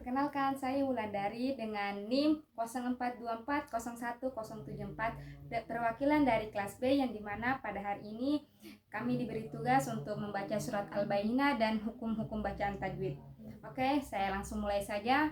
Perkenalkan, saya Wulandari dengan NIM 0424010074, perwakilan dari kelas B, yang dimana pada hari ini kami diberi tugas untuk membaca surat Al-Bayyinah dan hukum-hukum bacaan tajwid. Oke, saya langsung mulai saja.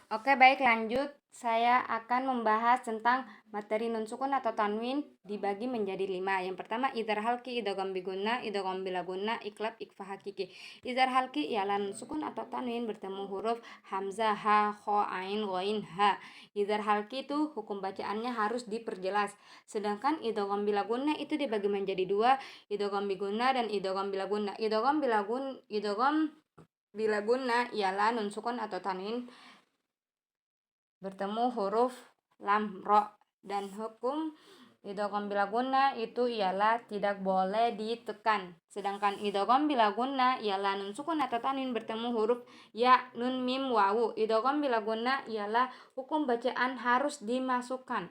Oke, baik, lanjut. Saya akan membahas tentang materi nun sukun atau tanwin dibagi menjadi 5. Yang pertama, idhar halki, idgham bigunna, idgham bila gunna, iklab, ikfa hakiki. Idhar halki ialah nun sukun atau tanwin bertemu huruf hamzah, ha, kho, ain, ghain, ha. Idhar halki itu hukum bacaannya harus diperjelas. Sedangkan idgham bila gunna itu dibagi menjadi 2, idgham bigunna dan idgham bila gunna. Idgham bila gunna ialah nun sukun atau tanwin bertemu huruf lam, ro, dan hukum idgham bila gunna itu ialah tidak boleh ditekan. Sedangkan idgham bila gunna ialah nun sukun atau tanwin bertemu huruf ya, nun, mim, wawu. Idgham bila gunna ialah hukum bacaan harus dimasukkan.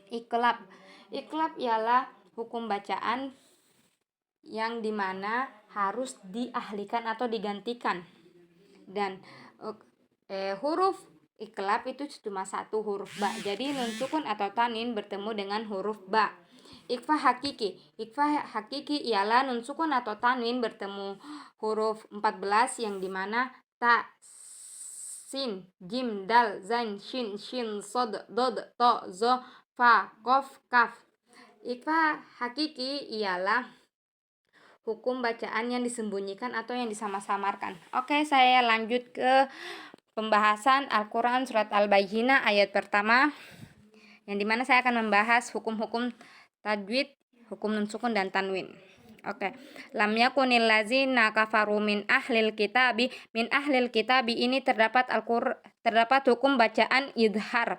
Iklab ialah hukum bacaan yang dimana harus diahlikan atau digantikan. Dan huruf iklab itu cuma satu huruf ba. Jadi nun sukun atau tanwin bertemu dengan huruf ba. Ikfa hakiki ialah nun sukun atau tanwin bertemu huruf 14 yang dimana ta, sin, jim, dal, zain, shin, sod, dod, to, zo, fa, kof, kaf. Ikfa hakiki ialah hukum bacaan yang disembunyikan atau yang disama-samarkan. Oke, saya lanjut ke pembahasan Al-Quran Surat Al-Bayyinah ayat pertama, yang dimana saya akan membahas hukum-hukum tajwid, hukum nun sukun dan tanwin. Oke. Lam yakunil ladzina kafaru min ahlil kitabi. Min ahlil kitabi ini terdapat hukum bacaan idhar.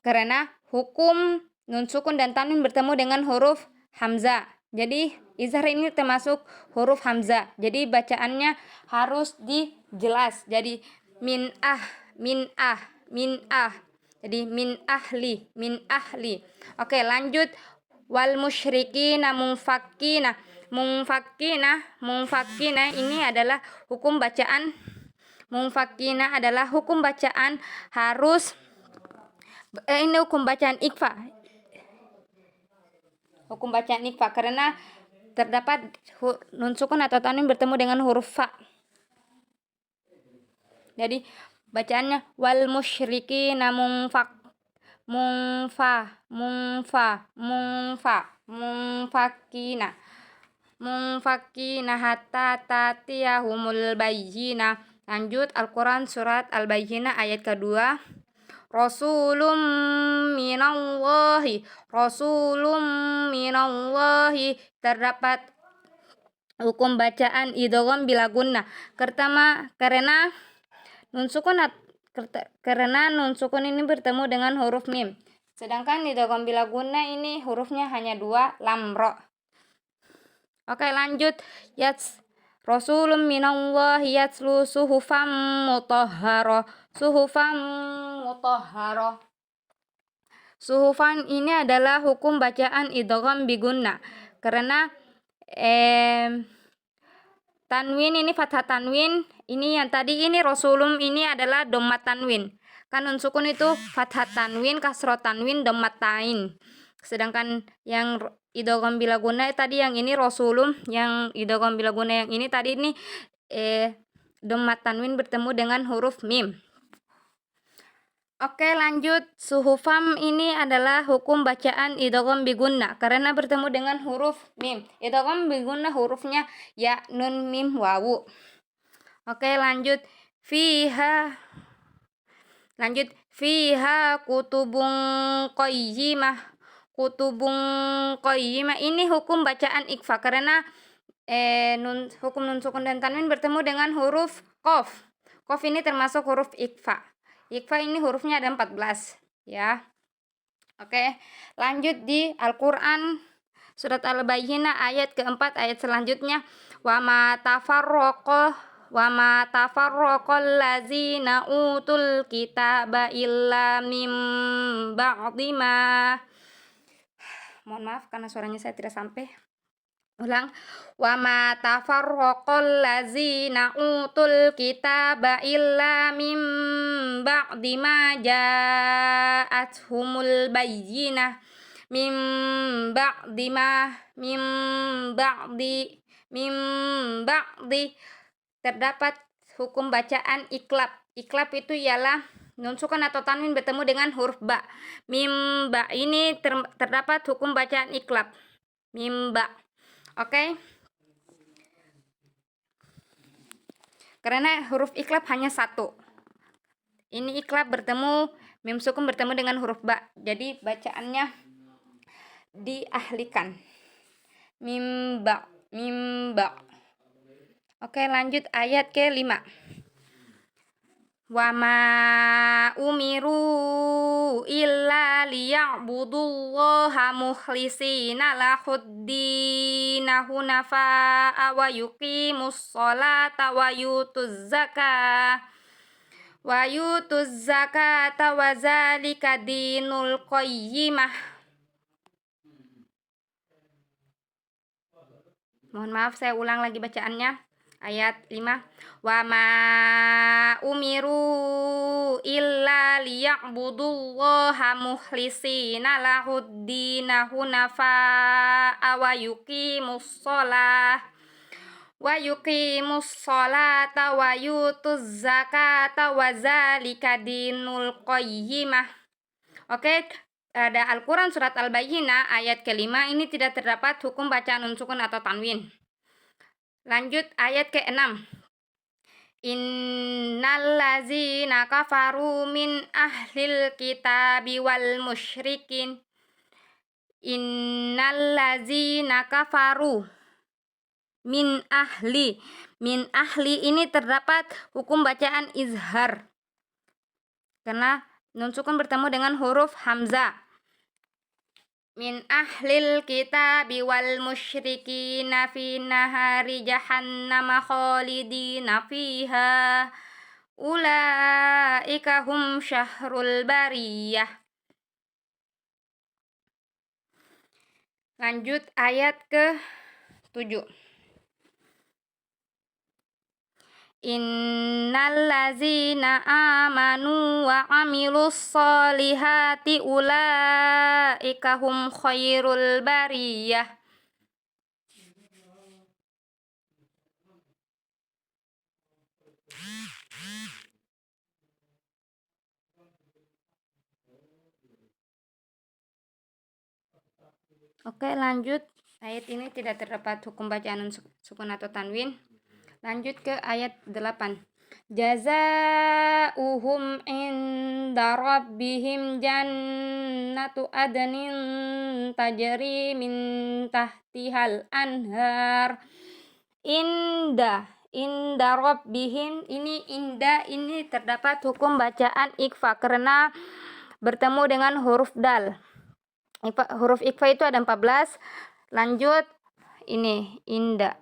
Karena hukum nun sukun dan tanwin bertemu dengan huruf hamzah. Jadi izhar ini termasuk huruf hamzah. Jadi bacaannya harus dijelas. Jadi min ah. Jadi min ahli. Oke, lanjut. Wal musyrikina mungfakkina ini adalah hukum bacaan. Mungfakkina adalah hukum bacaan harus ini hukum bacaan ikfa. Hukum bacaan ikfa karena terdapat nun sukun atau tanwin bertemu dengan huruf fa. Jadi bacaannya wal musyrikina mungfakkina hatta tatiyahumul bayyinah. Lanjut, Al-Quran Surat Al-Bayyinah ayat kedua. Rasulum minallahi terdapat hukum bacaan idgham bila gunnah. Karena nun sukun ini bertemu dengan huruf mim. Sedangkan idgham bila gunnah ini hurufnya hanya 2, lam, ro. Oke, lanjut. Rasulum minallahi yatslu suhufam mutahharah. Suhufan ini adalah hukum bacaan idgham bigunnah. Karena tanwin ini fathah tanwin, ini yang tadi ini rasulum ini adalah dhammat tanwin. Kan nun sukun itu fathah tanwin, kasroh tanwin, dhammat tain. Sedangkan yang idgham bila gunnah tadi yang ini rasulum, yang idgham bila gunnah yang ini tadi ini dhammat tanwin bertemu dengan huruf mim. Oke, lanjut. Suhufam ini adalah hukum bacaan idgham bigunnah karena bertemu dengan huruf mim. Idgham bigunnah hurufnya ya, nun, mim, wawu. Oke, lanjut. Fiha kutubun qayyimah. Ini hukum bacaan ikfa karena hukum nun sukun dan tanwin bertemu dengan huruf qaf. Qaf ini termasuk huruf ikfa. Ikfa ini hurufnya ada 14 ya. Oke, lanjut di Al-Quran Surat Al-Bayyinah ayat keempat, ayat selanjutnya. Wa ma tafarraqal ladzina utul kitaba illa mim ba'di ma. Mohon maaf karena suaranya saya tidak sampai. Ulang. Wa ma tafarraqal ladzina utul kitaba illa mim ba'di ma ja'athumul bayyinah mim ba'di terdapat hukum bacaan iklab. Iklab itu ialah nun sukun atau tanwin bertemu dengan huruf ba. Mim ba ini terdapat hukum bacaan iklab. Mim ba. Oke. Karena huruf iklab hanya satu. Ini iklab bertemu, mim sukun bertemu dengan huruf ba. Jadi bacaannya diahlikan. Mim ba. Oke, lanjut ayat ke-5. Wa ma umiru illa liya'budullaha mukhlisina lahuddina hunafa'a wa yuqimus sholata wa yutuz zakata wa zalika dinul qayyimah. Mohon maaf, saya ulang lagi bacaannya. Ayat 5. Wa ma umiru illa liya'budullaha mukhlisina lahuddina hunafa'a wa yuqimus sholata wa yutuz zakata wa zalika dinul qayyimah. Oke, ada Al-Quran surat Al-Bayyinah ayat ke-5 ini tidak terdapat hukum bacaan nun sukun atau tanwin. Lanjut ayat ke-6. Innal ladzina kafaru min ahlil kitabi wal musyrikin. Innal ladzina kafaru min ahli. Min ahli ini terdapat hukum bacaan izhar. Karena nun sukun bertemu dengan huruf hamzah. Min ahlil kitabi wal musyrikina fi nahari jahannama khalidina fiha ulaika hum syahrul bariyah. Lanjut ayat ke-7. Innal ladzina amanu wa amilus solihati ulaika hum khairul bariyah. Oke, lanjut. Ayat ini tidak terdapat hukum bacaan sukun atau tanwin. Lanjut ke ayat 8. Jazaa'uhum inda rabbihim jannatu adnin tajri min tahtihal anhar. Inda rabbihim ini terdapat hukum bacaan ikfa karena bertemu dengan huruf dal. Huruf ikfa itu ada 14. Lanjut ini inda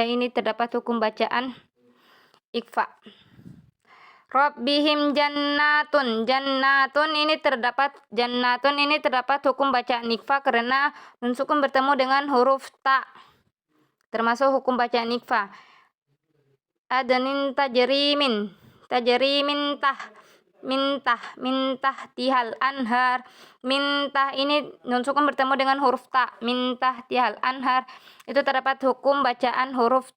ini terdapat hukum bacaan ikfa. Rabbihim jannatun ini terdapat hukum bacaan ikfa karena nun sukun bertemu dengan huruf ta, termasuk hukum bacaan ikfa. Adnin tajri min tahtihal anhar. Mintah ini nun sukun bertemu dengan huruf ta, min tahtihal anhar. Itu terdapat hukum bacaan huruf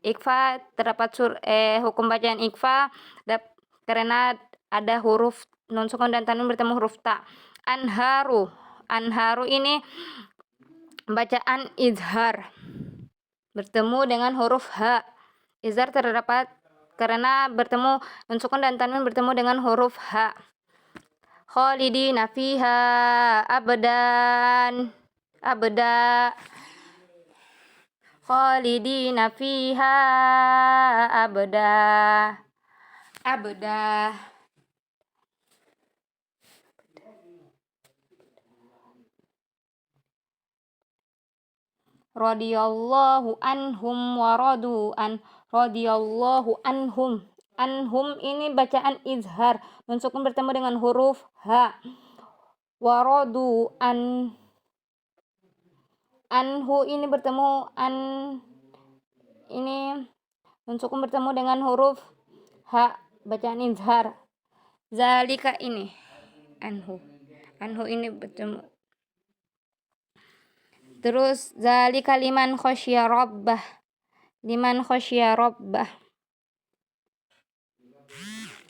ikfa, terdapat hukum bacaan ikfa karena ada huruf nun sukun dan tanwin bertemu huruf ta. Anharu ini bacaan izhar bertemu dengan huruf ha. Izhar terdapat karena bertemu nun sukun dan tanwin bertemu dengan huruf ha. Khalidina fiha abada. Khalidina fiha abada. Radiyallahu anhum wa radu an. Radiyallahu anhum. Anhum ini bacaan izhar. Nun sukun bertemu dengan huruf ha. Wa radu an anhu ini bertemu ini nun sukun bertemu dengan huruf ha, bacaan izhar. Zalika ini anhu ini bertemu. Terus zalika liman khosya rabbah,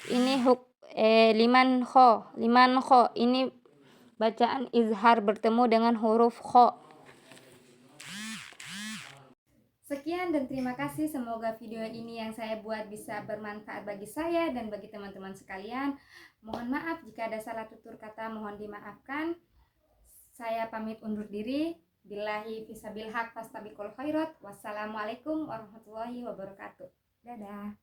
ini liman kho ini bacaan izhar bertemu dengan huruf kho. Sekian dan terima kasih, semoga video ini yang saya buat bisa bermanfaat bagi saya dan bagi teman-teman sekalian. Mohon maaf jika ada salah tutur kata, mohon dimaafkan. Saya pamit undur diri. Billahi fisabil haq fastabiqul khairat. Wassalamualaikum warahmatullahi wabarakatuh. Dadah.